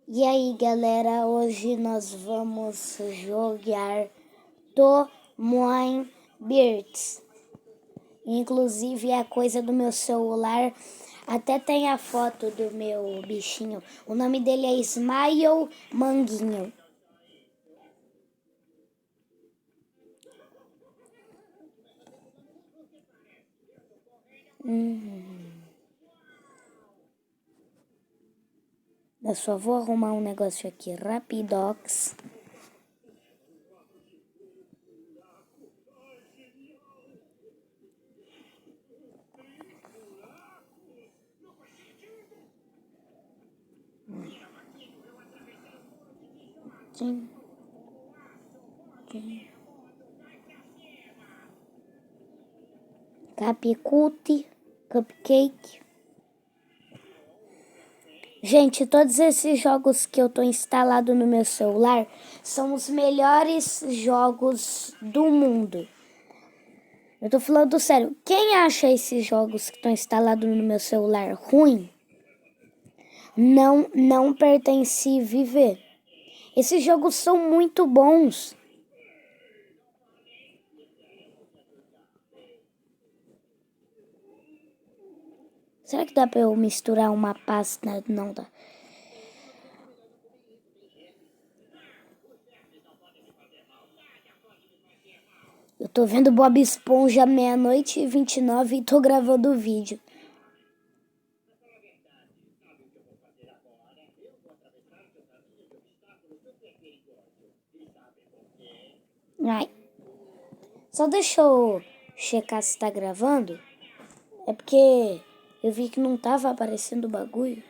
E aí, galera, hoje nós vamos jogar Tomoin Birds. Inclusive é coisa do meu celular, até tem a foto do meu bichinho. O nome dele é Smile Manguinho. Eu só vou arrumar um negócio aqui rapidox. Tchim. Tchim. Capicute, Cupcake. Gente, todos esses jogos que eu tô instalado no meu celular são os melhores jogos do mundo. Eu tô falando sério. Quem acha esses jogos que estão instalados no meu celular ruim, não pertence viver. Esses jogos são muito bons. Será que dá pra eu misturar uma pasta? Não dá. Eu tô vendo Bob Esponja 00:29 e tô gravando o vídeo. Ai. Só deixa eu checar se tá gravando. É porque eu vi que não tava aparecendo o bagulho.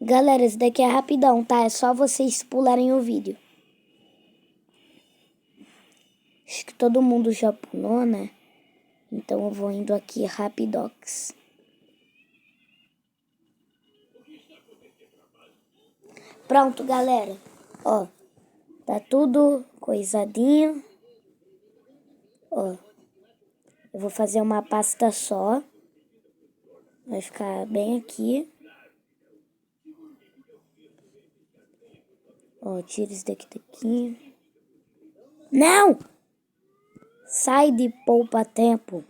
Galera, esse daqui é rapidão, tá? É só vocês pularem o vídeo. Acho que todo mundo já pulou, né? Então eu vou indo aqui rapidox. Pronto, galera. Ó, tá tudo coisadinho. Ó, eu vou fazer uma pasta só. Vai ficar bem aqui. Ó, tira isso daqui. Não! Sai de poupa tempo.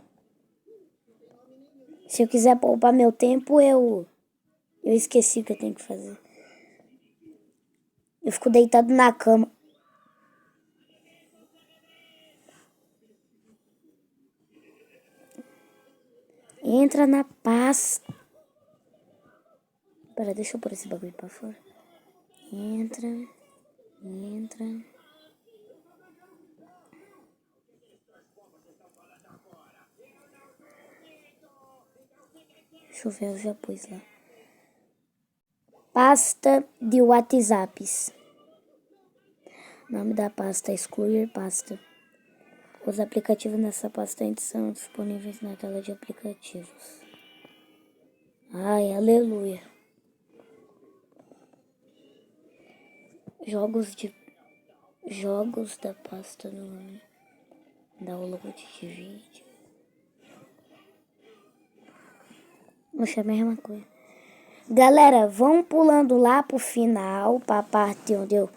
Se eu quiser poupar meu tempo, eu esqueci o que eu tenho que fazer. Eu fico deitado na cama. Entra na pasta. Pera, deixa eu pôr esse bagulho pra fora. Entra. Deixa eu ver, eu já pus lá. Pasta de WhatsApps. Nome da pasta, excluir pasta. Os aplicativos nessa pasta ainda são disponíveis na tela de aplicativos. Ai, aleluia. Jogos da pasta nome. Download de vídeo. Oxe, é a mesma coisa. Galera, vão pulando lá pro final, pra parte onde eu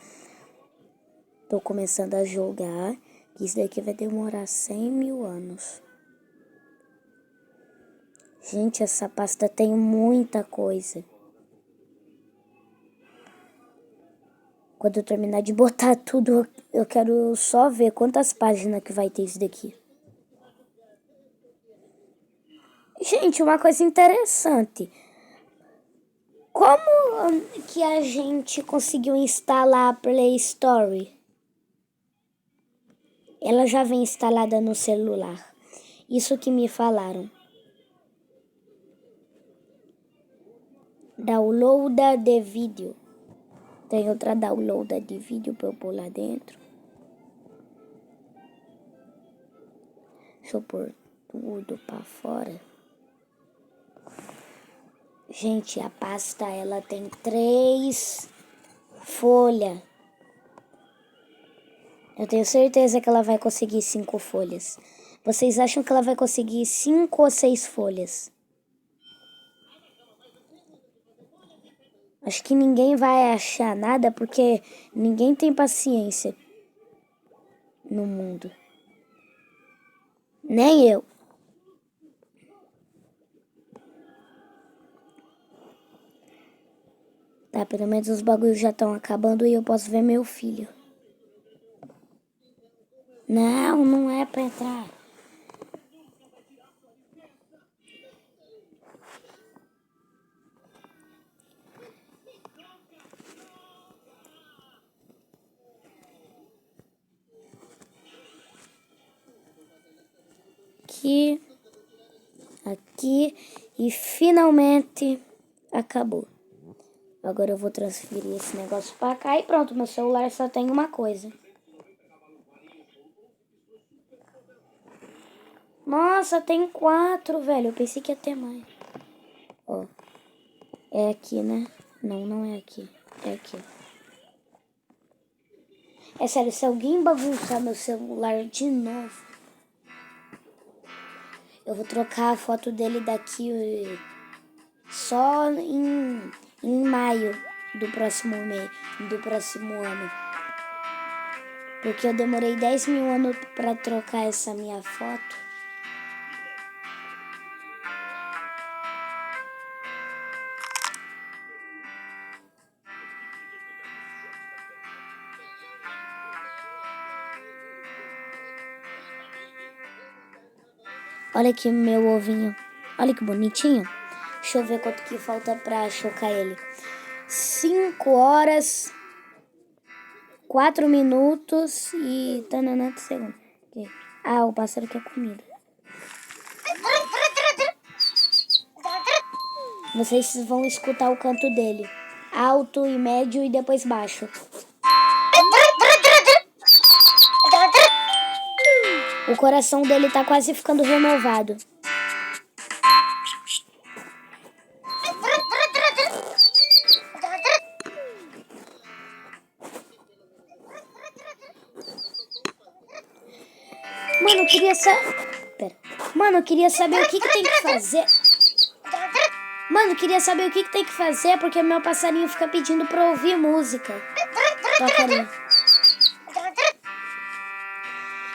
tô começando a jogar. Isso daqui vai demorar 100 mil anos. Gente, essa pasta tem muita coisa. Quando eu terminar de botar tudo, eu quero só ver quantas páginas que vai ter isso daqui. Gente, uma coisa interessante. Como que a gente conseguiu instalar a Play Store? Ela já vem instalada no celular. Isso que me falaram. Downloada de vídeo. Tem outra downloada de vídeo pra eu pôr lá dentro. Deixa eu pôr tudo pra fora. Gente, a pasta ela tem 3 folhas. Eu tenho certeza que ela vai conseguir 5 folhas. Vocês acham que ela vai conseguir 5 ou 6 folhas? Acho que ninguém vai achar nada porque ninguém tem paciência no mundo. Nem eu. Tá, pelo menos os bagulhos já estão acabando e eu posso ver meu filho. Não, não é pra entrar. Aqui e finalmente acabou. Agora eu vou transferir esse negócio pra cá e pronto, meu celular só tem uma coisa. Nossa, tem 4, velho. Eu pensei que ia ter mais. Ó, é aqui, né? Não, não é aqui. É aqui. É sério, se alguém bagunçar meu celular de novo, eu vou trocar a foto dele daqui só em maio do próximo mês, do próximo ano. Porque eu demorei 10 mil anos pra trocar essa minha foto. Olha aqui meu ovinho. Olha que bonitinho. Deixa eu ver quanto que falta pra chocar ele. 5 horas, 4 minutos e... tananã de segundo. Ah, o pássaro quer comida. Vocês vão escutar o canto dele. Alto e médio e depois baixo. O coração dele tá quase ficando renovado. Mano, eu queria saber... Mano, eu queria saber o que tem que fazer. Mano, eu queria saber o que tem que fazer porque meu passarinho fica pedindo pra ouvir música. Toca ali.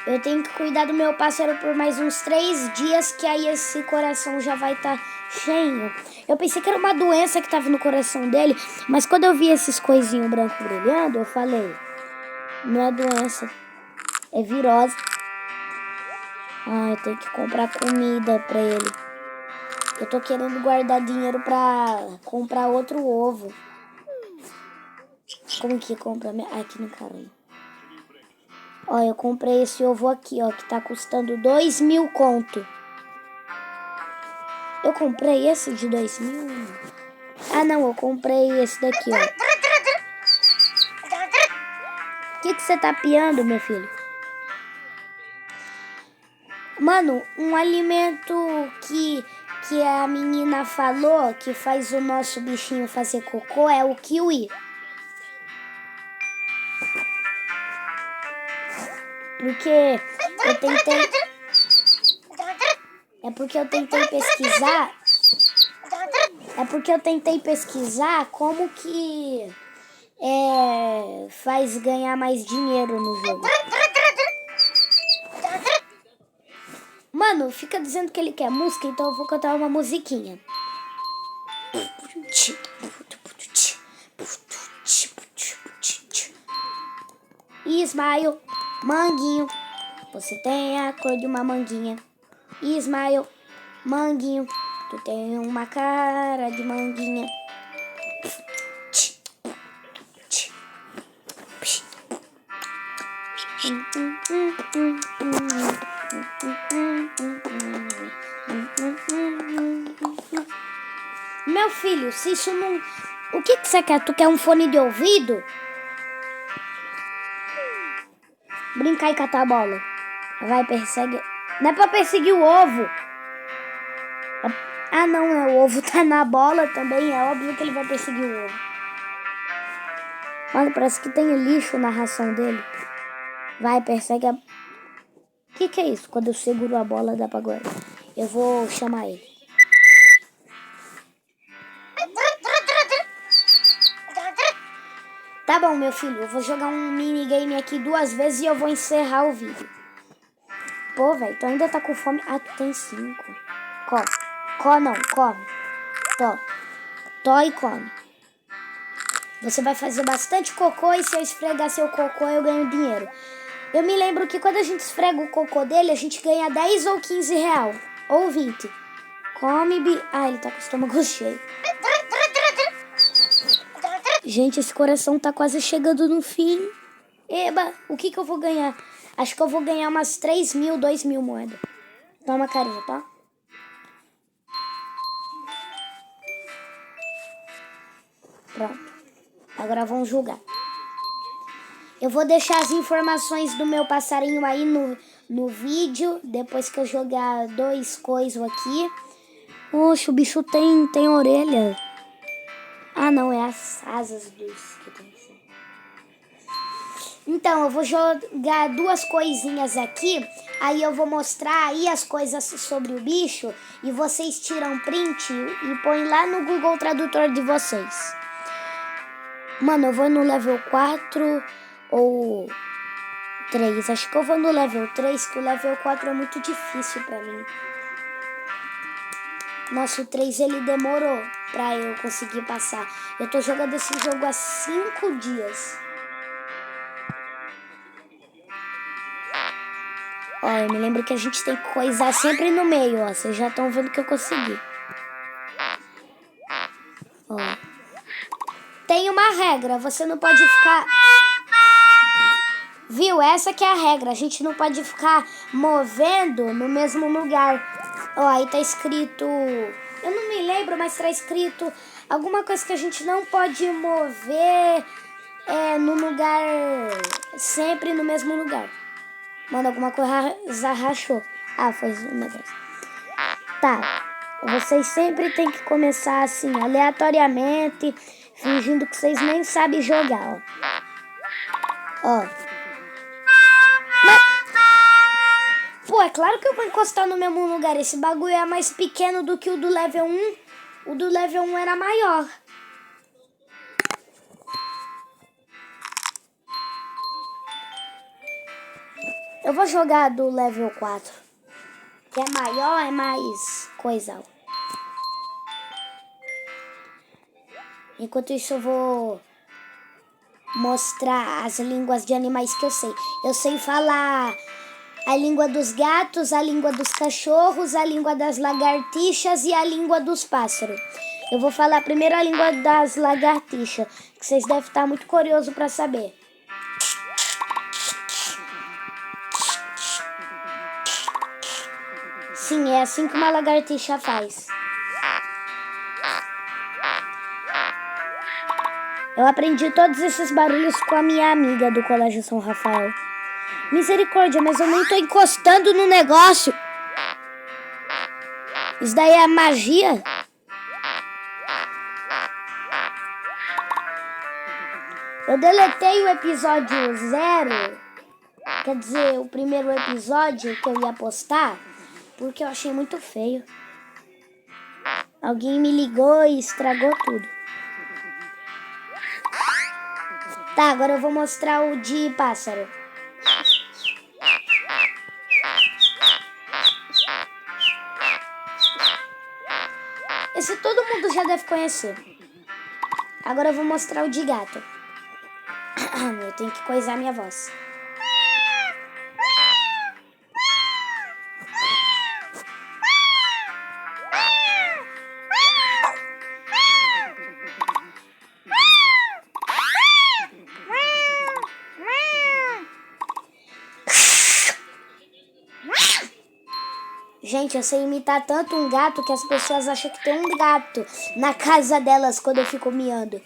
Eu tenho que cuidar do meu pássaro por mais uns 3 dias, que aí esse coração já vai estar cheio. Eu pensei que era uma doença que tava no coração dele, mas quando eu vi esses coisinhos brancos brilhando, eu falei, não é doença, é virose. Ah, eu tenho que comprar comida pra ele. Eu tô querendo guardar dinheiro pra comprar outro ovo. Como que compra? Aqui no caramba. Ó, eu comprei esse ovo aqui, ó, que tá custando 2 mil conto. Eu comprei esse de 2 mil? Ah, não, eu comprei esse daqui, ó. O que você tá piando, meu filho? Mano, um alimento que a menina falou que faz o nosso bichinho fazer cocô é o kiwi. Porque eu tentei... É porque eu tentei pesquisar... É porque eu tentei pesquisar como que faz ganhar mais dinheiro no jogo. Mano, fica dizendo que ele quer música, então eu vou cantar uma musiquinha. Ismael, manguinho, você tem a cor de uma manguinha. Ismael, manguinho, tu tem uma cara de manguinha. Meu filho, se isso não... O que você quer? Tu quer um fone de ouvido? Brincar e catar a bola. Vai, persegue... Não é pra perseguir o ovo. Ah, não, o ovo tá na bola também. É óbvio que ele vai perseguir o ovo. Mano, parece que tem lixo na ração dele. Vai, persegue a... O que é isso? Quando eu seguro a bola, dá pra guardar. Eu vou chamar ele. Tá bom, meu filho, eu vou jogar um minigame aqui 2 vezes e eu vou encerrar o vídeo. Pô, velho, tu ainda tá com fome? Ah, tu tem 5. Come. Come não, come. Tó e come. Você vai fazer bastante cocô e se eu esfregar seu cocô eu ganho dinheiro. Eu me lembro que quando a gente esfrega o cocô dele, a gente ganha 10 ou 15 real. Ou 20. Come, Ah, ele tá com o estômago cheio. Gente, esse coração tá quase chegando no fim. Eba, o que eu vou ganhar? Acho que eu vou ganhar umas 3.000, 2.000 moedas. Toma carinho, tá? Pronto. Agora vamos julgar. Eu vou deixar as informações do meu passarinho aí no vídeo. Depois que eu jogar 2 coisas aqui. Oxe, o bicho tem orelha. Ah, não, é as asas dos que tem assim. Então, eu vou jogar 2 coisinhas aqui. Aí eu vou mostrar aí as coisas sobre o bicho. E vocês tiram print e põem lá no Google Tradutor de vocês. Mano, eu vou no level 4 ou 3. Acho que eu vou no level 3, que o level 4 é muito difícil pra mim. Nossa, o 3 ele demorou pra eu conseguir passar. Eu tô jogando esse jogo há 5 dias. Ó, eu me lembro que a gente tem que coisar sempre no meio, ó. Vocês já estão vendo que eu consegui. Ó. Tem uma regra, você não pode ficar... Viu? Essa que é a regra. A gente não pode ficar movendo no mesmo lugar. Ó, aí tá escrito... Eu não me lembro, mas tá escrito alguma coisa que a gente não pode mover no lugar... Sempre no mesmo lugar. Mano, alguma coisa rachou. Ah, foi um negócio. Tá. Vocês sempre tem que começar assim, aleatoriamente, fingindo que vocês nem sabem jogar, ó. Ó. Pô, é claro que eu vou encostar no mesmo lugar. Esse bagulho é mais pequeno do que o do level 1. O do level 1 era maior. Eu vou jogar do level 4. Que é maior, é mais coisa. Enquanto isso eu vou mostrar as línguas de animais que eu sei. Eu sei falar a língua dos gatos, a língua dos cachorros, a língua das lagartixas e a língua dos pássaros. Eu vou falar primeiro a língua das lagartixas, que vocês devem estar muito curiosos para saber. Sim, é assim que uma lagartixa faz. Eu aprendi todos esses barulhos com a minha amiga do Colégio São Rafael. Misericórdia, mas eu nem tô encostando no negócio. Isso daí é magia? Eu deletei o episódio 0, quer dizer, o primeiro episódio que eu ia postar, porque eu achei muito feio. Alguém me ligou e estragou tudo. Tá, agora eu vou mostrar o de pássaro. Esse todo mundo já deve conhecer. Agora eu vou mostrar o de gato. Eu tenho que coisar minha voz. Gente, eu sei imitar tanto um gato que as pessoas acham que tem um gato na casa delas quando eu fico miando.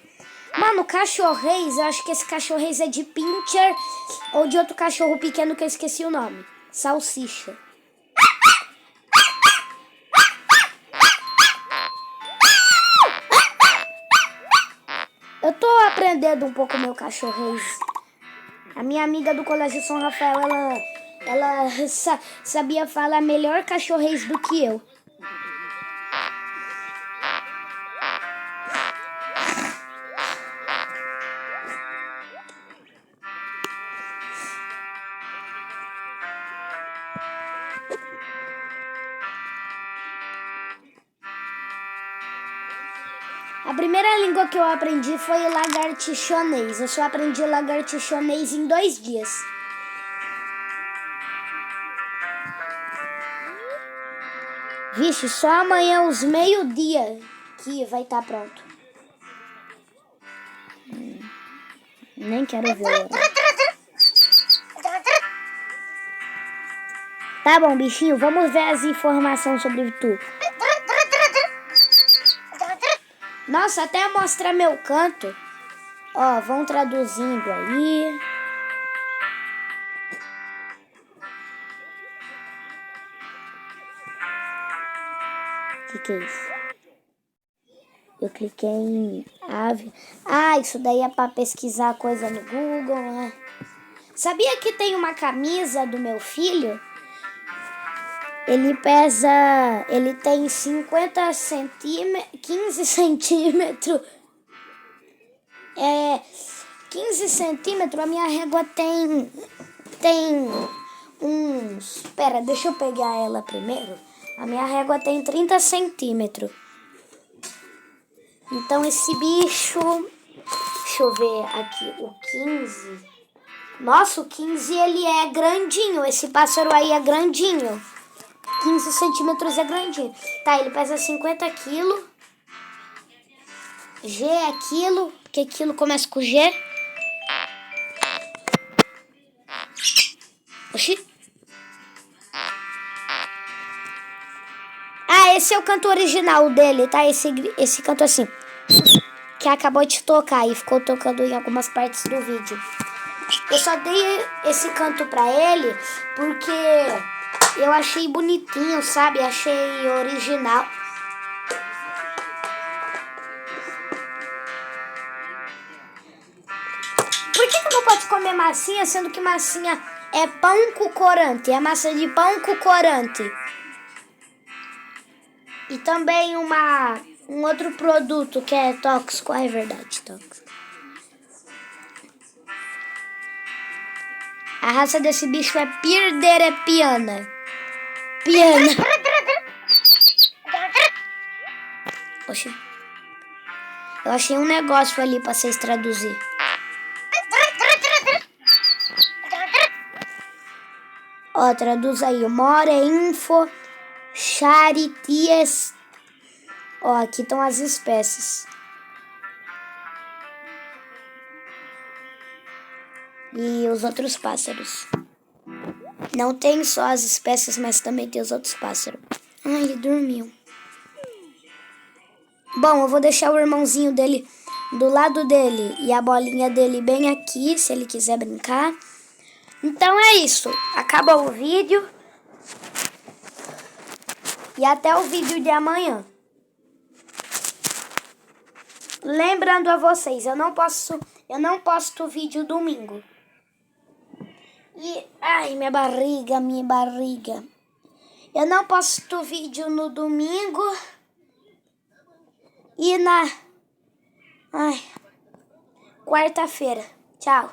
Mano, cachorreis, eu acho que esse cachorreis é de pincher ou de outro cachorro pequeno que eu esqueci o nome. Salsicha. Eu tô aprendendo um pouco meu cachorreis. A minha amiga do Colégio São Rafael, ela sabia falar melhor cachorreis do que eu. primeira língua que eu aprendi foi lagartixonês. Eu só aprendi lagartixonês em 2 dias. Vixe, só amanhã, os meio-dia, que vai estar pronto. Nem quero ver. Tá bom, bichinho, vamos ver as informações sobre tu. Nossa, até mostrar meu canto. Ó, vão traduzindo aí. O que é isso? Eu cliquei em ave. Ah, isso daí é pra pesquisar coisa no Google, né? Sabia que tem uma camisa do meu filho? Ele tem 50 centímetros, 15 centímetros. 15 centímetros, a minha régua tem uns... Pera, deixa eu pegar ela primeiro. A minha régua tem 30 centímetros. Então esse bicho... Deixa eu ver aqui, o 15... Nossa, o 15 ele é grandinho, esse pássaro aí é grandinho. 15 centímetros é grandinho. Tá, ele pesa 50 quilos. G é quilo, porque quilo começa com G. Oxi. Ah, esse é o canto original dele, tá? Esse canto assim. Que acabou de tocar e ficou tocando em algumas partes do vídeo. Eu só dei esse canto pra ele porque eu achei bonitinho, sabe? Achei original. Por que não pode comer massinha, sendo que massinha é pão com corante? É massa de pão com corante. E também um outro produto que é tóxico. É verdade, tóxico. A raça desse bicho é Pirderepiana. Piana. Oxi. Eu achei um negócio ali pra vocês traduzir. Ó, traduz aí. More info charities. Ó, aqui estão as espécies. E os outros pássaros. Não tem só as espécies, mas também tem os outros pássaros. Ai, ele dormiu. Bom, eu vou deixar o irmãozinho dele do lado dele e a bolinha dele bem aqui, se ele quiser brincar. Então é isso. Acaba o vídeo. E até o vídeo de amanhã. Lembrando a vocês, eu não posto vídeo domingo. E, ai, minha barriga. Eu não posto vídeo no domingo e na quarta-feira. Tchau.